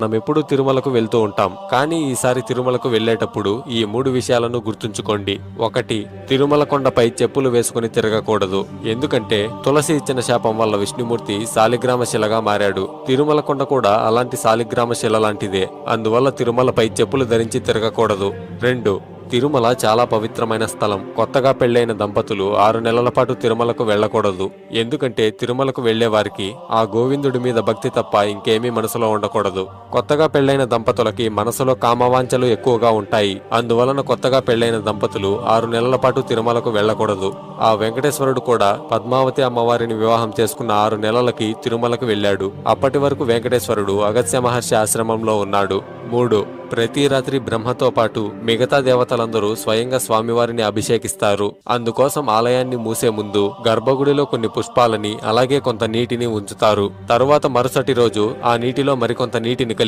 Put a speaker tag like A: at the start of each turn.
A: మనం ఎప్పుడు తిరుమలకు వెళ్తూ ఉంటాం. కానీ ఈసారి తిరుమలకు వెళ్ళేటప్పుడు ఈ 3 విషయాలను గుర్తుంచుకోండి. 1. తిరుమల కొండపై చెప్పులు వేసుకుని తిరగకూడదు. ఎందుకంటే తులసి ఇచ్చిన శాపం వల్ల విష్ణుమూర్తి శాలిగ్రామ శిలగా మారాడు. తిరుమల కొండ కూడా అలాంటి శాలిగ్రామ శిల లాంటిదే. అందువల్ల తిరుమలపై చెప్పులు ధరించి తిరగకూడదు. 2. తిరుమల చాలా పవిత్రమైన స్థలం. కొత్తగా పెళ్లైన దంపతులు 6 నెలల పాటు తిరుమలకు వెళ్లకూడదు. ఎందుకంటే తిరుమలకు వెళ్లే వారికి ఆ గోవిందుడి మీద భక్తి తప్ప ఇంకేమీ మనసులో ఉండకూడదు. కొత్తగా పెళ్లైన దంపతులకి మనసులో కామవాంఛలు ఎక్కువగా ఉంటాయి. అందువలన కొత్తగా పెళ్లైన దంపతులు 6 నెలల పాటు తిరుమలకు వెళ్లకూడదు. ఆ వెంకటేశ్వరుడు కూడా పద్మావతి అమ్మవారిని వివాహం చేసుకున్న 6 నెలలకి తిరుమలకు వెళ్ళాడు. అప్పటి వరకు వెంకటేశ్వరుడు అగస్త్య మహర్షి ఆశ్రమంలో ఉన్నాడు. 3. ప్రతి రాత్రి బ్రహ్మతో పాటు మిగతా దేవతలందరూ స్వయంగా స్వామివారిని అభిషేకిస్తారు. అందుకోసం ఆలయాన్ని మూసే ముందు గర్భగుడిలో కొన్ని పుష్పాలని అలాగే కొంత నీటిని ఉంచుతారు. తరువాత మరుసటి రోజు ఆ నీటిలో మరికొంత నీటిని కలిపి